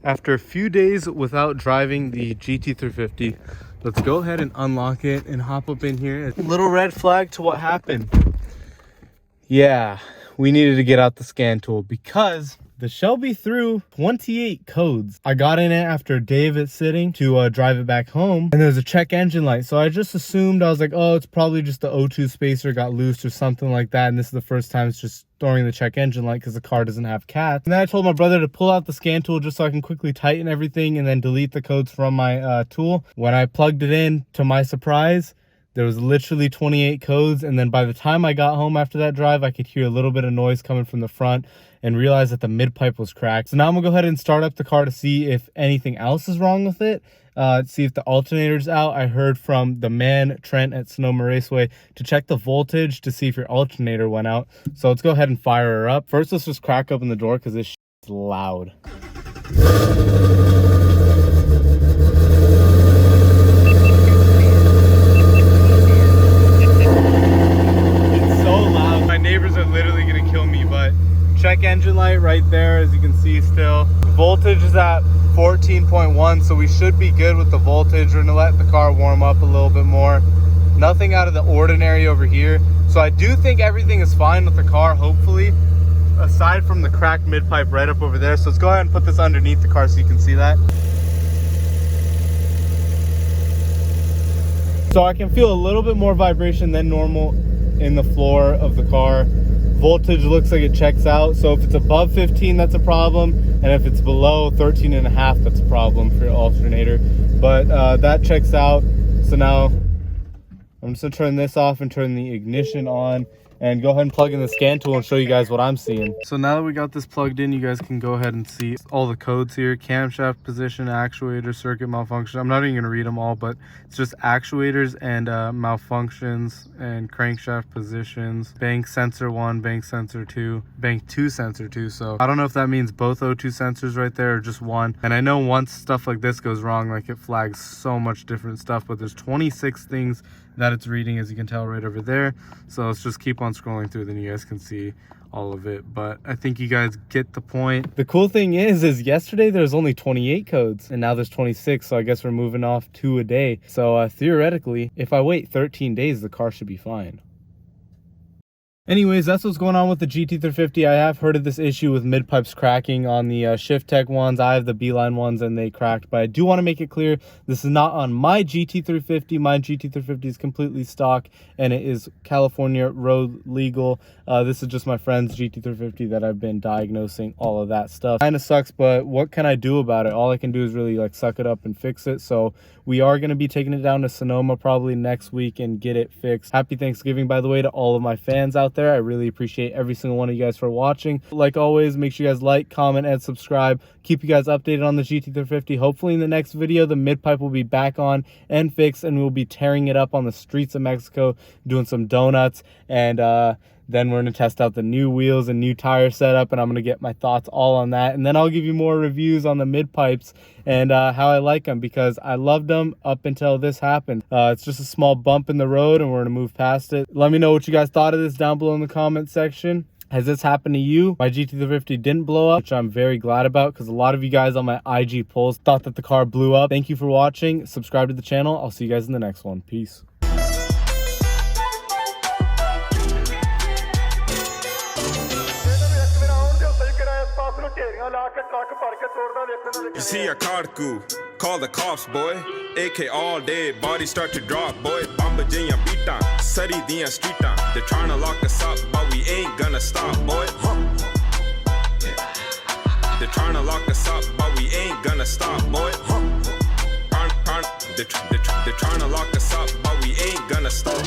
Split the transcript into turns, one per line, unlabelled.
After a few days without driving the GT350, let's go ahead and unlock it and hop up in here. A little red flag to what happened. Yeah, we needed to get out the scan tool because the Shelby threw 28 codes. I got in it after a day of it sitting to drive it back home, and there's a check engine light. So I just assumed, I was like, oh, it's probably just the O2 spacer got loose or something like that. And this is the first time it's just throwing the check engine light because the car doesn't have cats. And then I told my brother to pull out the scan tool just so I can quickly tighten everything and then delete the codes from my tool. When I plugged it in, to my surprise, there was literally 28 codes. And then by the time I got home after that drive, I could hear a little bit of noise coming from the front and realized that the mid pipe was cracked. So now I'm gonna go ahead and start up the car to see if anything else is wrong with it. See if the alternator's out. I heard from the man, Trent, at Sonoma Raceway to check the voltage to see if your alternator went out. So let's go ahead and fire her up. First, let's just crack open the door because this shit is loud. Check engine light right there, as you can see still. The voltage is at 14.1, so we should be good with the voltage. We're gonna let the car warm up a little bit more. Nothing out of the ordinary over here. So I do think everything is fine with the car, hopefully, aside from the cracked mid pipe right up over there. So let's go ahead and put this underneath the car so you can see that. So I can feel a little bit more vibration than normal in the floor of the car. Voltage looks like it checks out, so if it's above 15, that's a problem, and if it's below 13.5, that's a problem for your alternator. But that checks out. So now I'm just gonna turn this off and turn the ignition on and go ahead and plug in the scan tool and show you guys what I'm seeing. So now that we got this plugged in, you guys can go ahead and see all the codes here: camshaft position, actuator, circuit malfunction. I'm not even gonna read them all, but it's just actuators and malfunctions and crankshaft positions, bank sensor 1, bank sensor 2, bank 2 sensor 2. So I don't know if that means both O2 sensors right there or just one. And I know once stuff like this goes wrong, like it flags so much different stuff, but there's 26 things that it's reading, as you can tell right over there. So let's just keep on scrolling through, then you guys can see all of it. But I think you guys get the point. The cool thing is yesterday there was only 28 codes and now there's 26, so I guess we're moving off 2 a day. So theoretically, if I wait 13 days, the car should be fine. Anyways, that's what's going on with the GT350. I have heard of this issue with mid pipes cracking on the Shifteck ones. I have the B-line ones and they cracked, but I do want to make it clear this is not on my GT350. My GT350 is completely stock and it is California road legal. This is just my friend's GT350 that I've been diagnosing all of that stuff. Kind of sucks, but what can I do about it? All I can do is really like suck it up and fix it. So we are going to be taking it down to Sonoma probably next week and get it fixed. Happy Thanksgiving, by the way, to all of my fans out there. I really appreciate every single one of you guys for watching. Like always, make sure you guys like, comment, and subscribe. Keep you guys updated on the GT350. Hopefully in the next video, the mid pipe will be back on and fixed, and we'll be tearing it up on the streets of Mexico, doing some donuts, and then we're going to test out the new wheels and new tire setup, and I'm going to get my thoughts all on that. And then I'll give you more reviews on the mid pipes and how I like them, because I loved them up until this happened. It's just a small bump in the road and we're going to move past it. Let me know what you guys thought of this down below in the comment section. Has this happened to you? My GT350 didn't blow up, which I'm very glad about, because a lot of you guys on my IG polls thought that the car blew up. Thank you for watching. Subscribe to the channel. I'll see you guys in the next one. Peace.
You see a carku, call the cops, boy. AK all day, body start to drop, boy. Bamba jinya beat down, sari diya street down. They're trying to lock us up, but we ain't gonna stop, boy. They're trying to lock us up, but we ain't gonna stop, boy. They're trying to lock us up, but we ain't gonna stop.